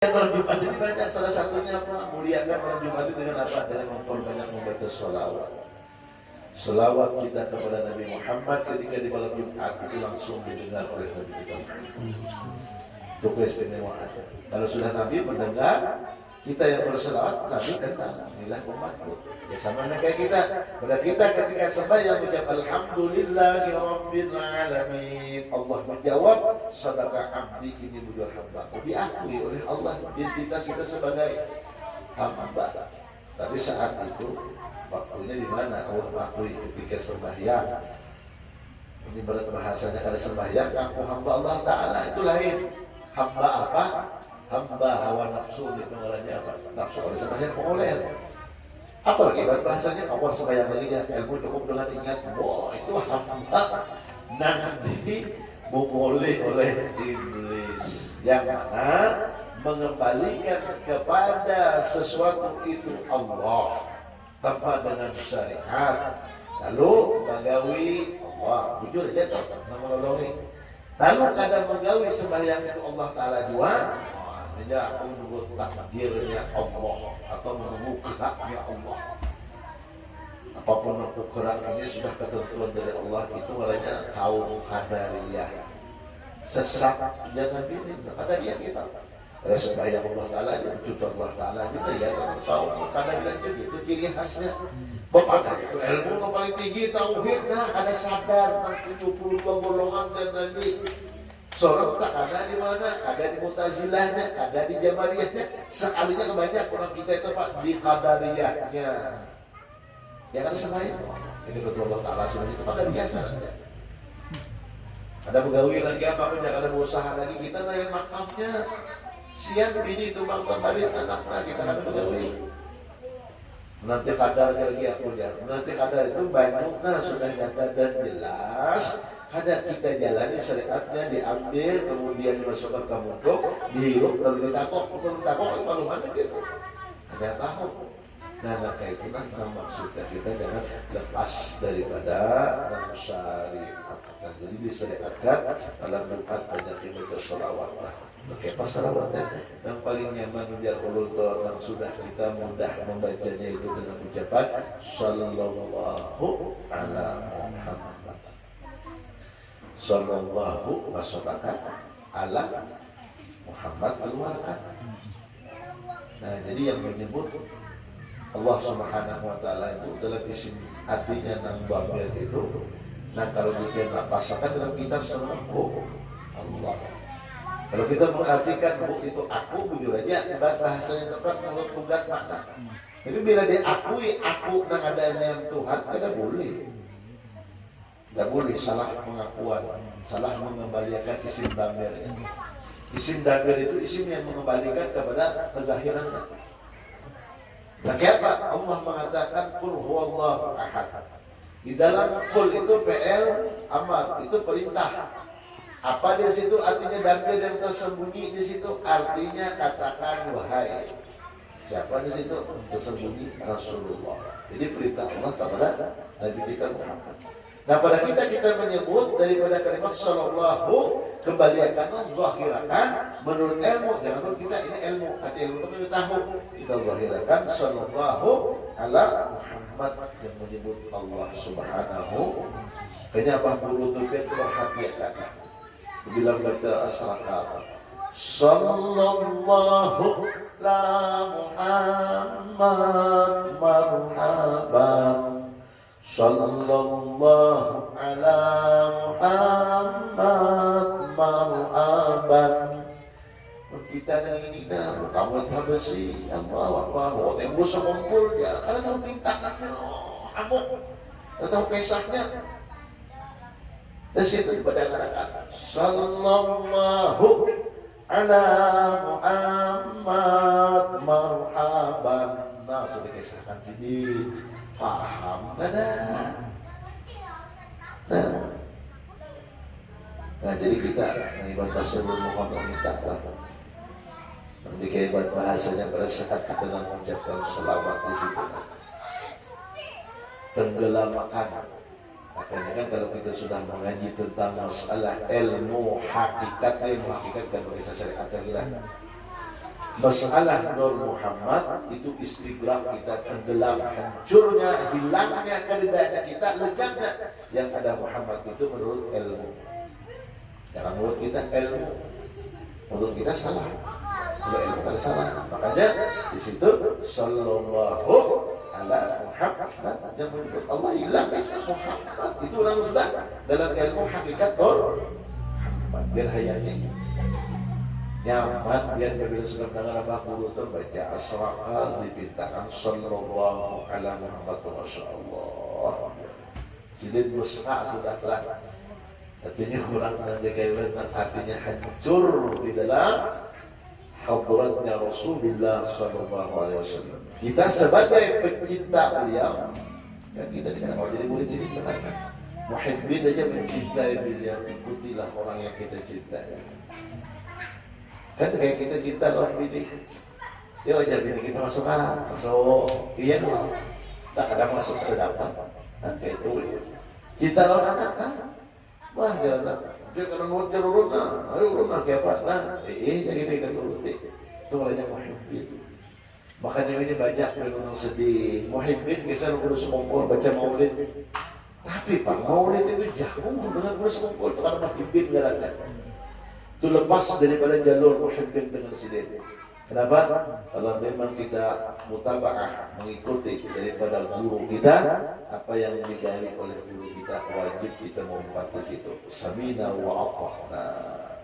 Malam Jumat ini banyak, salah satunya apa? Muliakan malam Jumat itu dengan apa? Dengan memperbanyak membaca sholawat. Sholawat kita kepada Nabi Muhammad ketika di malam Jumat itu langsung didengar oleh Nabi kita. Itu keistimewaannya. Kalau sudah Nabi mendengar, kita yang berselawat, Nabi kenal. Inilah umatku. Ya sama kayak kita. Pada kita ketika sembahyang mengucap Alhamdulillahirabbil alamin. Allah menjawab, sadaqah abdi ini bujur hamba. Diakui oleh Allah identitas kita sebagai hamba. Tapi saat itu waktunya di mana Allah mengakui ketika sembahyang. Ini berat bahasanya kalau sembahyang aku hamba Allah Ta'ala itu lain. Hamba apa? Hamba hawa nafsu itu namanya apa? Nafsu oleh sembahyang populer. Apalagi bahasanya awal sembahyang lagi ya ilmu cukup dengan ingat. Wah itu hamba nanti memulih oleh iblis yang mana mengembalikan kepada sesuatu itu Allah tanpa dengan syariat. Lalu bagawi Allah jujur aja tuh nama lolongi. Lalu kadang menggawi sembahyang itu Allah Ta'ala dua. Dia menunggu takdirnya Allah atau menunggu geraknya Allah. Apapun menunggu gerak ini sudah ketentuan dari Allah, itu namanya kaum qadariyah. Sesat jangan pilih qadariyah kita. Ada sembahyang Allah Ta'ala, cucu Allah Ta'ala juga ya, kaum qadariyah juga itu ciri khasnya. Bapak itu ilmu yang paling tinggi tauhid, nah ada sadar tentang 72 golongan dan nanti. Seorang tak ada di mana, ada di Mu'tazilahnya, ada di Jabariyahnya. Sekalinya kebanyak orang kita itu Pak di Qadariyahnya. Ya kan sembahyang. Ini ketua Allah Ta'ala sudah itu Qadariyah caranya. Ada pegawai lagi apa-apa, jangan ada usaha lagi kita naik makamnya. Siang bini itu bang kembali anaknya kita kan pegawai. Nanti kadar lagi aku ya. Nanti kadar itu banyak, nah sudah nyata dan jelas. Ada kita jalani syariatnya diambil kemudian dimasukkan ke mulut dihirup lalu ditakok kalau mana gitu ada tahu. Nah maka itulah maksudnya kita jangan lepas daripada nama syariat. Nah, jadi disyariatkan dalam Jumat banyak membaca sholawat lah. Pakai pas sholawatnya yang paling nyaman biar ulul yang sudah kita mudah membacanya itu dengan ucapan sallallahu ala Muhammad. Sallallahu wasallam ala Muhammad al-Walad. Nah jadi yang menyebut Allah Subhanahu wa ta'ala itu dalam isim artinya nang bamir itu. Nah kalau kita pasakan dalam kitab semua Allah. Kalau kita mengartikan itu aku bujur aja bahasanya tepat menurut tugas makna. Jadi bila diakui aku nang adanya yang Tuhan tidak boleh. Tidak boleh salah pengakuan, salah mengembalikan isim damir. Isim damir itu isim yang mengembalikan kepada kezahirannya. Nah, apa? Allah mengatakan qul huwallahu ahad. Di dalam qul itu PL amar, itu perintah. Apa di situ artinya damir yang tersembunyi di situ artinya katakan wahai. Siapa di situ tersembunyi? Rasulullah. Jadi perintah Allah kepada Nabi kita Muhammad. Nah pada kita menyebut daripada kalimat sallallahu kembalikan zahirakan menurut ilmu, jangan lupa kita ini ilmu, hati ilmu itu tahu kita zahirakan sallallahu ala Muhammad yang menyebut Allah Subhanahu. Kayaknya apa guru tuh perhatikan bilang baca as-salat sallallahu la Muhammad marhaban sallallahu ala Muhammad marhaban. Kita dengan ini dah kamu habisi Allah Akbar. Oh tembus kumpul dia kalau tahu pintakannya amuk atau pesaknya di situ pada kata sallallahu ala Muhammad marhaban. Nah sudah kisahkan sini paham kada? Nah jadi kita mengibat bahasa Muhammad minta lah. Nanti keibat bahasanya pada saat kita mengucapkan selawat di situ. Tenggelamakan. Katanya kan kalau kita sudah mengaji tentang masalah ilmu hakikat kan bagi syariat lah. Masalah Nur Muhammad itu istigraf kita, tenggelam, hancurnya, hilangnya keledainya kita, lenyapnya. Yang ada Muhammad itu menurut ilmu. Jangan menurut kita ilmu, menurut kita salah. Kalau ilmu kita salah, makanya di situ sallallahu ala Muhammad, yang menurut Allah hilang itu Muhammad. Itu orang sudah dalam ilmu hakikat Nur Muhammad biar hayati nyaman, biar bila sedang dengar apa guru terbaca asraqal dipintakan sallallahu ala Muhammad, masya Allah. Sidin musqa sudah telah, artinya kurang menjaga, artinya hancur di dalam hadratnya Rasulullah sallallahu alaihi wasallam. Kita sebagai pecinta beliau, kan kita tidak mau jadi murid cinta, kan? Muhibbin aja mencintai beliau, ikutilah orang yang kita cintai. Kan kayak kita cinta love ini, ya wajar bini kita masuk iya loh, tak ada masuk ke dapat, kan kayak itu. Cinta lawan anak kan, wah jalan dia kalau mau urun kayak apa, nah, jadi kita turuti, itu orangnya muhibbin. Makanya ini banyak yang sedih, muhibbin kisah urus ngumpul baca maulid, tapi pak maulid itu jauh dengan urus ngumpul itu karena muhibbin galaknya. Itu lepas daripada jalur muhibbin dengan sidin. Kenapa? Kalau memang kita mutaba'ah, mengikuti daripada guru kita, apa yang digali oleh guru kita, wajib kita menghormati itu. Samina wa ata'na.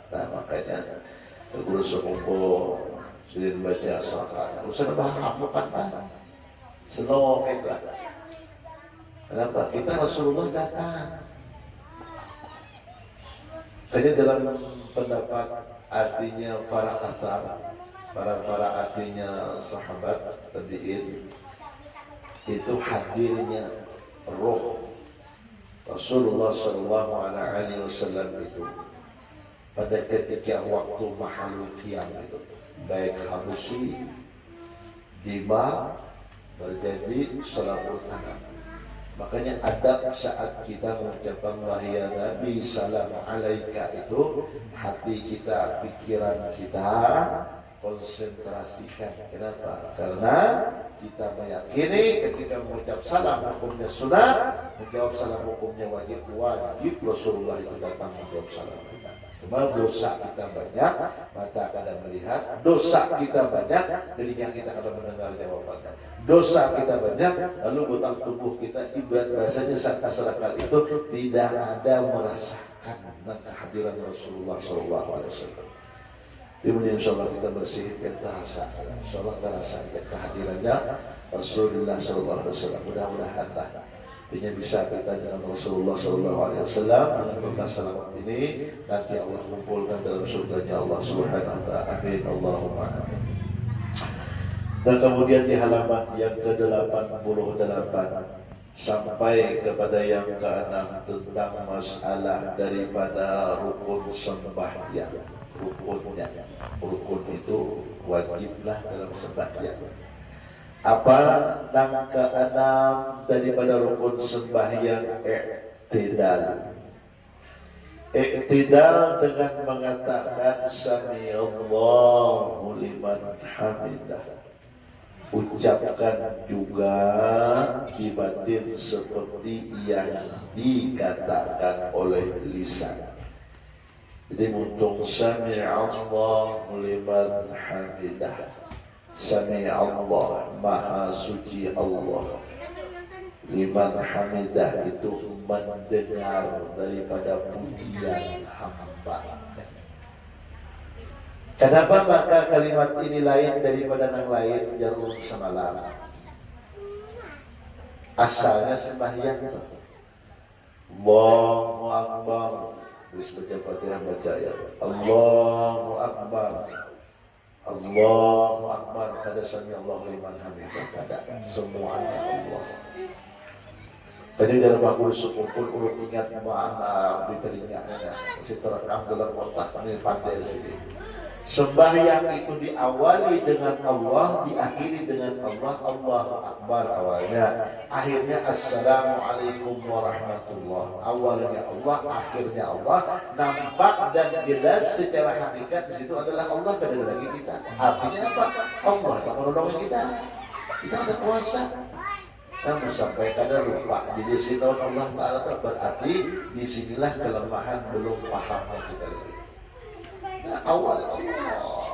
Nah makanya guru sekumpul sidin baca asraqal. Urusan bahas bukan pak. Slow kita. Kenapa? Kita Rasulullah datang. Saja dalam pendapat artinya para athar, para artinya sahabat tabi'in, itu hadirnya roh Rasulullah sallallahu alaihi wasallam itu pada ketika waktu mahalul qiyam itu, baik habusi, dima, berjanji, salawat tanam. Makanya adab saat kita mengucapkan wahai Nabi salam alaika itu, hati kita, pikiran kita konsentrasikan. Kenapa? Karena kita meyakini ketika mengucap salam hukumnya sunat, menjawab salam hukumnya wajib. Rasulullah itu datang menjawab salam kita. Cuma dosa kita banyak, mata kadang melihat, dosa kita banyak, telinga kita kadang mendengar jawabannya. Dosa kita banyak, lalu utang tubuh kita ibarat rasanya saat asrakal itu tidak ada merasakan kehadiran Rasulullah SAW. Kemudian insyaallah kita bersih dan terasa, insyaallah terasa kehadirannya Rasulullah SAW. Mudah-mudahan ini bisa kita dengan Rasulullah SAW dengan berkah salawat ini nanti Allah kumpulkan dalam surganya Allah Subhanahu Wa Taala. Amin Allahumma amin. Dan kemudian di halaman yang ke-88 sampai kepada yang ke-6 tentang masalah daripada rukun sembahyang. Rukun itu wajiblah dalam sembahyang. Apa yang ke-6 daripada rukun sembahyang? Iktidal dengan mengatakan Sami'allahu liman hamidah. Ucapkan juga di batin seperti yang dikatakan oleh lisan. Jadi muntung Sami'allahu liman hamidah. Sami'allah, maha suci Allah. Liman hamidah itu mendengar daripada pujian hamba. Kenapa maka kalimat ini lain daripada yang lain jarum semalam? Asalnya sembahyang. Allahu Akbar. Terus baca Fatihah, baca ayat. Allahu Akbar. Allahu Akbar. Kada sami'allahu liman hamidah. Kada. Semuanya Allah. Jadi dalam aku sekumpul urut ingat mana di telinganya. Masih terekam dalam otak. Ini pandai di sini. Sembahyang itu diawali dengan Allah, diakhiri dengan Allah. Allahu Akbar awalnya, akhirnya Assalamualaikum warahmatullah. Awalnya Allah, akhirnya Allah. Nampak dan jelas secara hakikat di situ adalah Allah, tidak ada lagi kita. Artinya apa? Allah yang menolong kita. Kita ada kuasa. Namun sampai kadang lupa. Jadi sini Allah Ta'ala berarti disinilah kelemahan belum pahamnya kita lagi. Nah, awal Allah,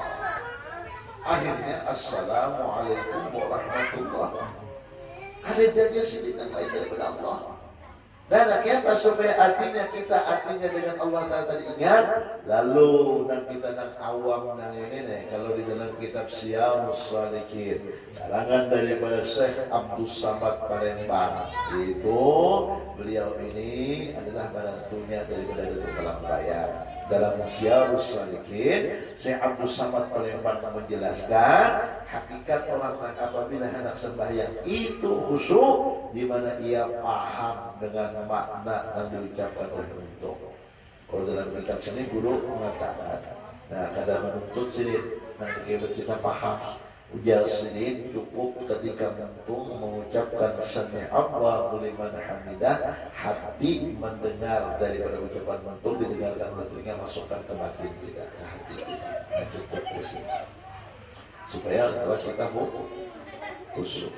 akhirnya Assalamualaikum warahmatullahi wabarakatuh. Ada dia sini yang lain daripada Allah. Dan kenapa supaya artinya dengan Allah Ta'ala tadi ingat. Lalu dan kita nang awam nang ini nih, kalau di dalam kitab Syiarus Shalikin karangan daripada Syekh Abdul Samad Palembang, itu beliau ini adalah menantunya daripada Datuk Kalambaya. Dalam Syiarus Shalikin, Syekh Abdul Samad Palembang menjelaskan hakikat orang apabila hendak sembahyang itu khusyuk, di mana ia paham dengan makna yang diucapkan oleh penuntut. Kalau dalam kitab sini guru mengatakan, nah kadang menuntut sini nanti kita paham. Ujar sini cukup ketika mengucapkan sami Allahu liman hamidah, hati mendengar daripada ucapan mentung didengarkan oleh telinga, masukkan ke batin kita, ke hati kita. Nah, cukup di sini supaya kita khusyuk.